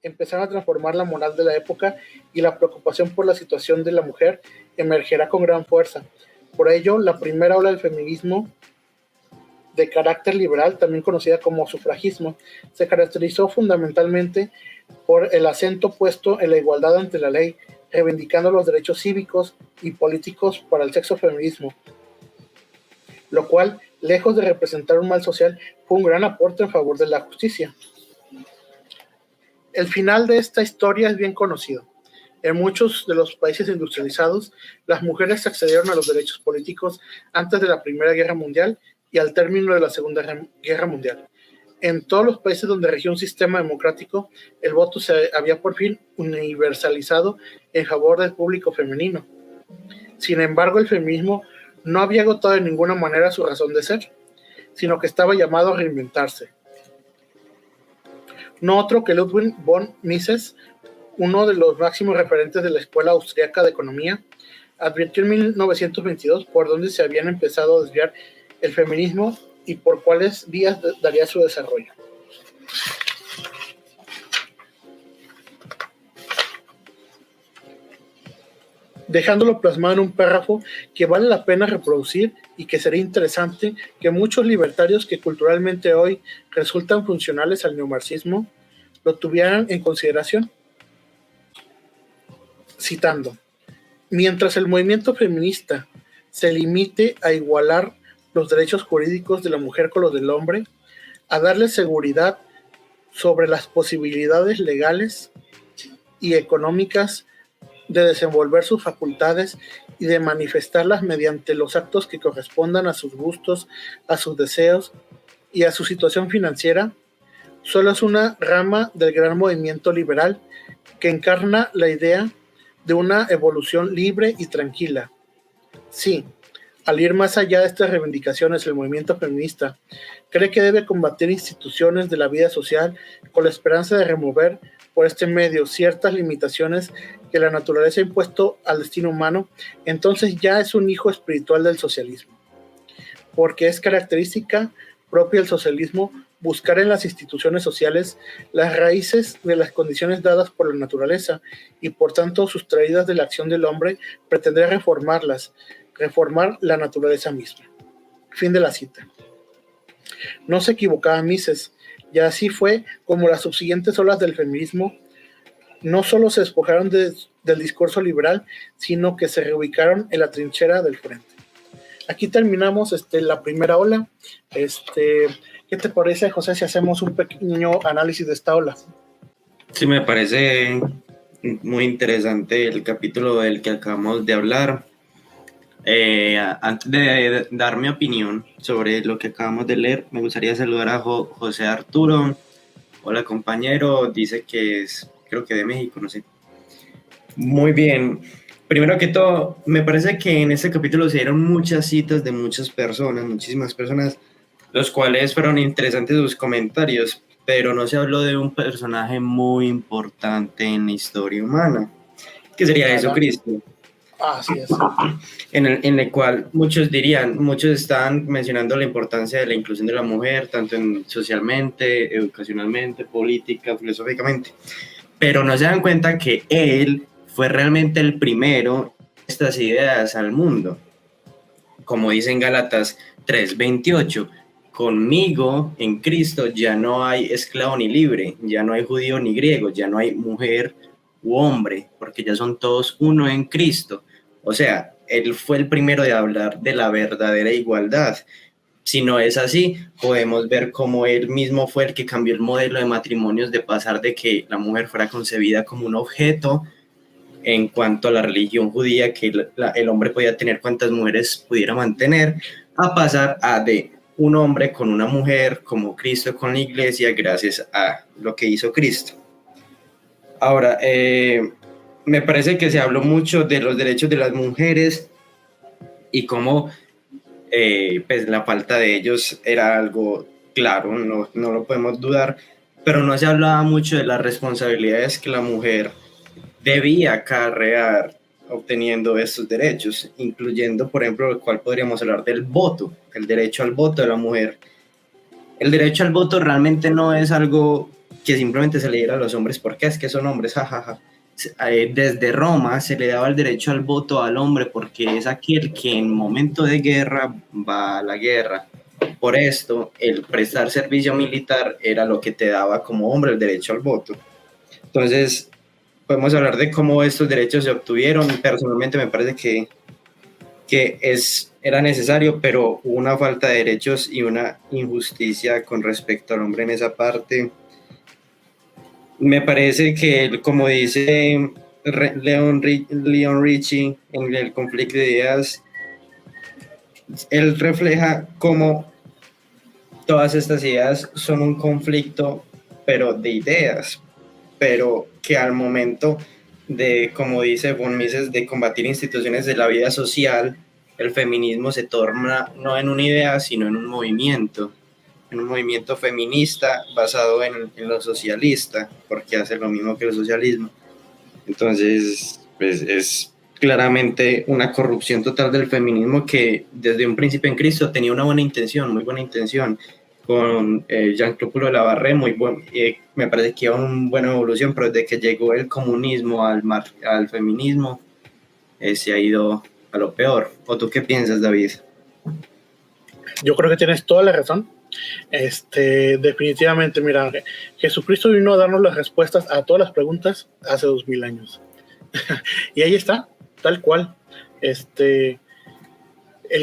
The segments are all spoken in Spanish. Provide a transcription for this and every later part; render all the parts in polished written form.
empezarán a transformar la moral de la época y la preocupación por la situación de la mujer emergerá con gran fuerza. Por ello, la primera ola del feminismo de carácter liberal, también conocida como sufragismo, se caracterizó fundamentalmente por el acento puesto en la igualdad ante la ley, reivindicando los derechos cívicos y políticos para el sexo feminismo, lo cual, lejos de representar un mal social, fue un gran aporte en favor de la justicia. El final de esta historia es bien conocido. En muchos de los países industrializados, las mujeres accedieron a los derechos políticos antes de la Primera Guerra Mundial y al término de la Segunda Guerra Mundial. En todos los países donde regió un sistema democrático, el voto se había por fin universalizado en favor del público femenino. Sin embargo, el feminismo no había agotado de ninguna manera su razón de ser, sino que estaba llamado a reinventarse. No otro que Ludwig von Mises, uno de los máximos referentes de la Escuela Austriaca de Economía, advirtió en 1922 por dónde se habían empezado a desviar el feminismo y por cuáles vías daría su desarrollo. Dejándolo plasmado en un párrafo que vale la pena reproducir y que sería interesante que muchos libertarios que culturalmente hoy resultan funcionales al neomarxismo lo tuvieran en consideración. Citando: mientras el movimiento feminista se limite a igualar los derechos jurídicos de la mujer con los del hombre, a darle seguridad sobre las posibilidades legales y económicas de desenvolver sus facultades y de manifestarlas mediante los actos que correspondan a sus gustos, a sus deseos y a su situación financiera, solo es una rama del gran movimiento liberal que encarna la idea de una evolución libre y tranquila. Sí, al ir más allá de estas reivindicaciones, el movimiento feminista cree que debe combatir instituciones de la vida social con la esperanza de remover por este medio ciertas limitaciones que la naturaleza ha impuesto al destino humano. Entonces ya es un hijo espiritual del socialismo, porque es característica propia del socialismo buscar en las instituciones sociales las raíces de las condiciones dadas por la naturaleza y por tanto sustraídas de la acción del hombre, pretender reformarlas, reformar la naturaleza misma. Fin de la cita. No se equivocaba Mises, y así fue como las subsiguientes olas del feminismo no solo se despojaron del discurso liberal, sino que se reubicaron en la trinchera del frente. Aquí terminamos la primera ola. ¿Qué te parece, José, si hacemos un pequeño análisis de esta ola? Sí, me parece muy interesante el capítulo del que acabamos de hablar. Antes de dar mi opinión sobre lo que acabamos de leer, me gustaría saludar a José Arturo. Hola, compañero. Dice que es, creo que de México, no sé. Muy bien. Primero que todo, me parece que en este capítulo se dieron muchas citas de muchas personas, muchísimas personas, los cuales fueron interesantes sus comentarios, pero no se habló de un personaje muy importante en la historia humana, que sería Jesucristo. Así es. En el cual muchos están mencionando la importancia de la inclusión de la mujer, tanto socialmente, educacionalmente, política, filosóficamente, pero no se dan cuenta que él fue realmente el primero de estas ideas al mundo. Como dice en Gálatas 3:28, conmigo en Cristo ya no hay esclavo ni libre, ya no hay judío ni griego, ya no hay mujer u hombre, porque ya son todos uno en Cristo. O sea, él fue el primero de hablar de la verdadera igualdad. Si no es así, podemos ver cómo él mismo fue el que cambió el modelo de matrimonios, de pasar de que la mujer fuera concebida como un objeto en cuanto a la religión judía, que el hombre podía tener cuantas mujeres pudiera mantener, a pasar a de un hombre con una mujer, como Cristo con la iglesia, gracias a lo que hizo Cristo. Ahora, me parece que se habló mucho de los derechos de las mujeres y cómo pues la falta de ellos era algo claro, no lo podemos dudar, pero no se hablaba mucho de las responsabilidades que la mujer debía acarrear obteniendo estos derechos, incluyendo, por ejemplo, el cual podríamos hablar del voto, el derecho al voto de la mujer. El derecho al voto realmente no es algo que simplemente se le diera a los hombres, porque es que son hombres, jajaja. Desde Roma se le daba el derecho al voto al hombre porque es aquel que en momento de guerra va a la guerra. Por esto, el prestar servicio militar era lo que te daba como hombre el derecho al voto. Entonces, podemos hablar de cómo estos derechos se obtuvieron. Personalmente me parece que era necesario, pero hubo una falta de derechos y una injusticia con respecto al hombre en esa parte. Me parece que, como dice Leon Richie en el conflicto de ideas, él refleja cómo todas estas ideas son un conflicto, pero de ideas, pero que al momento de, como dice von Mises, de combatir instituciones de la vida social, el feminismo se torna no en una idea, sino en un movimiento feminista basado en lo socialista, porque hace lo mismo que el socialismo. Entonces, pues es claramente una corrupción total del feminismo que desde un principio en Cristo tenía una buena intención, muy buena intención, con Jean-Claude Labarré, me parece que iba una buena evolución, pero desde que llegó el comunismo al feminismo, se ha ido a lo peor. ¿O tú qué piensas, David? Yo creo que tienes toda la razón. Definitivamente, mira, Jesucristo vino a darnos las respuestas a todas las preguntas hace 2000 años. Y ahí está, tal cual. El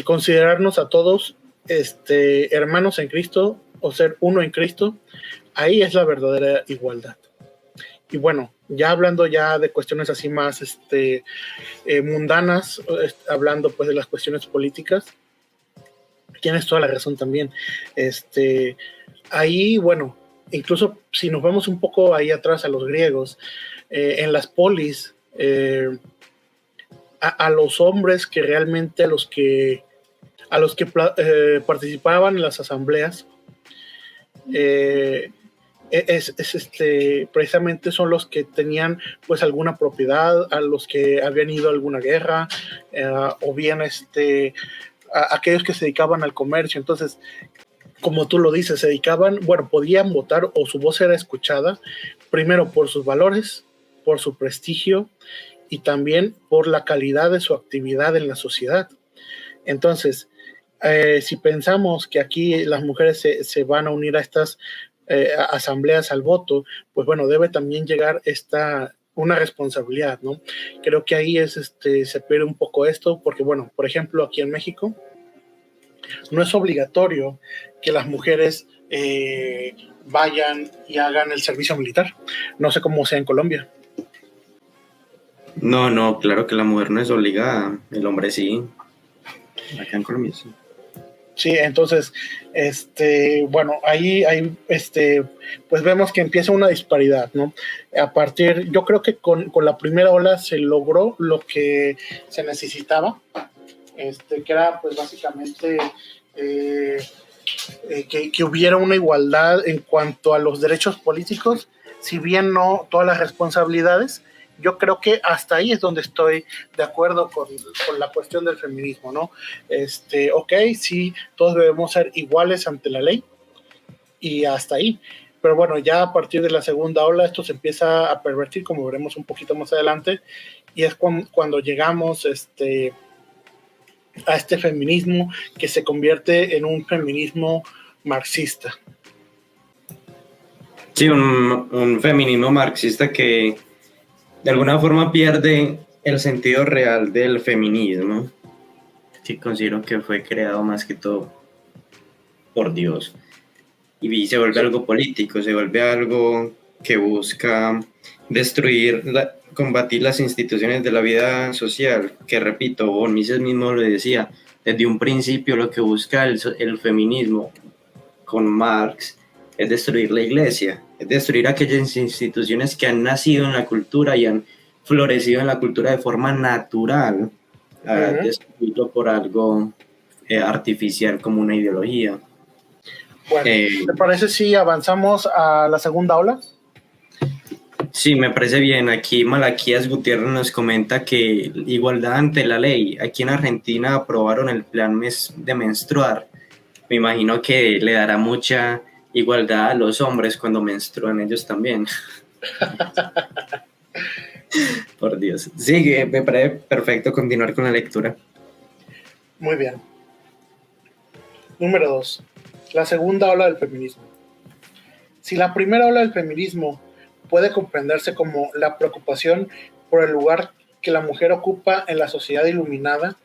considerarnos a todos hermanos en Cristo o ser uno en Cristo, ahí es la verdadera igualdad. Y bueno, ya hablando ya de cuestiones así más mundanas, hablando pues de las cuestiones políticas, tienes toda la razón también. Ahí, bueno, incluso si nos vamos un poco ahí atrás a los griegos, en las polis, a los hombres que realmente a los que participaban en las asambleas, precisamente son los que tenían pues alguna propiedad, a los que habían ido a alguna guerra, o bien a aquellos que se dedicaban al comercio. Entonces, como tú lo dices, se dedicaban, bueno, podían votar o su voz era escuchada, primero por sus valores, por su prestigio y también por la calidad de su actividad en la sociedad. Entonces, si pensamos que aquí las mujeres se van a unir a estas asambleas al voto, pues bueno, debe también llegar una responsabilidad, ¿no? Creo que ahí se pierde un poco esto, porque bueno, por ejemplo, aquí en México no es obligatorio que las mujeres vayan y hagan el servicio militar. No sé cómo sea en Colombia. No, claro que la mujer no es obligada, el hombre sí. Acá en Colombia sí. Sí, entonces, bueno, ahí pues vemos que empieza una disparidad, ¿no? Yo creo que con la primera ola se logró lo que se necesitaba, que era pues básicamente que hubiera una igualdad en cuanto a los derechos políticos, si bien no todas las responsabilidades. Yo creo que hasta ahí es donde estoy de acuerdo con la cuestión del feminismo, ¿no? Ok, sí, todos debemos ser iguales ante la ley y hasta ahí. Pero bueno, ya a partir de la segunda ola esto se empieza a pervertir, como veremos un poquito más adelante, y es cuando llegamos a este feminismo que se convierte en un feminismo marxista. Sí, un feminismo marxista que de alguna forma pierde el sentido real del feminismo, que considero que fue creado más que todo por Dios, y se vuelve algo político, se vuelve algo que busca combatir las instituciones de la vida social, que repito, von Mises mismo lo decía, desde un principio lo que busca el feminismo con Marx es destruir la iglesia, es destruir aquellas instituciones que han nacido en la cultura y han florecido en la cultura de forma natural, destruirlo por algo artificial como una ideología. Bueno, ¿te parece si avanzamos a la segunda ola? Sí, me parece bien. Aquí Malaquías Gutiérrez nos comenta que igualdad ante la ley. Aquí en Argentina aprobaron el plan de menstruar. Me imagino que le dará mucha igualdad a los hombres cuando menstruan ellos también. Por Dios. Sí, me parece perfecto continuar con la lectura. Muy bien. Número 2. La segunda ola del feminismo. Si la primera ola del feminismo puede comprenderse como la preocupación por el lugar que la mujer ocupa en la sociedad iluminada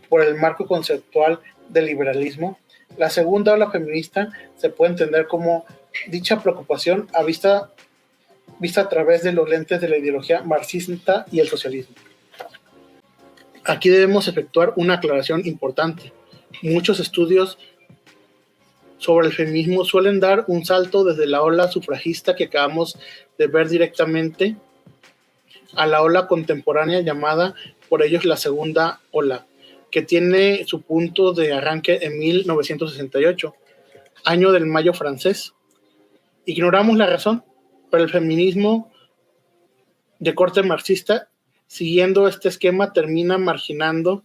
por el marco conceptual del liberalismo, la segunda ola feminista se puede entender como dicha preocupación vista a través de los lentes de la ideología marxista y el socialismo. Aquí debemos efectuar una aclaración importante. Muchos estudios sobre el feminismo suelen dar un salto desde la ola sufragista que acabamos de ver directamente a la ola contemporánea llamada por ellos la segunda ola, que tiene su punto de arranque en 1968, año del Mayo francés. Ignoramos la razón, pero el feminismo de corte marxista, siguiendo este esquema, termina marginando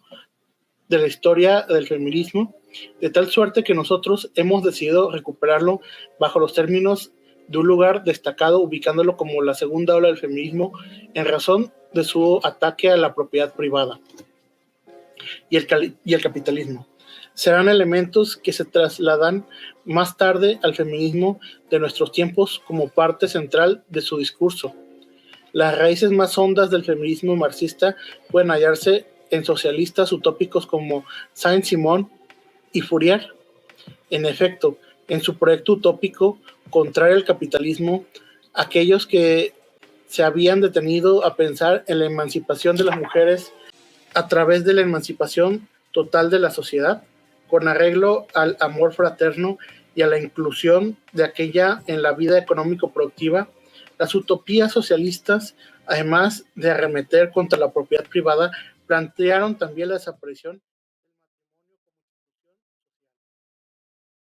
de la historia del feminismo, de tal suerte que nosotros hemos decidido recuperarlo bajo los términos de un lugar destacado, ubicándolo como la segunda ola del feminismo en razón de su ataque a la propiedad privada y el capitalismo. Serán elementos que se trasladan más tarde al feminismo de nuestros tiempos como parte central de su discurso. Las raíces más hondas del feminismo marxista pueden hallarse en socialistas utópicos como Saint-Simon y Fourier. En efecto, en su proyecto utópico contrario al capitalismo, aquellos que se habían detenido a pensar en la emancipación de las mujeres a través de la emancipación total de la sociedad, con arreglo al amor fraterno y a la inclusión de aquella en la vida económico-productiva, las utopías socialistas, además de arremeter contra la propiedad privada, plantearon también la desaparición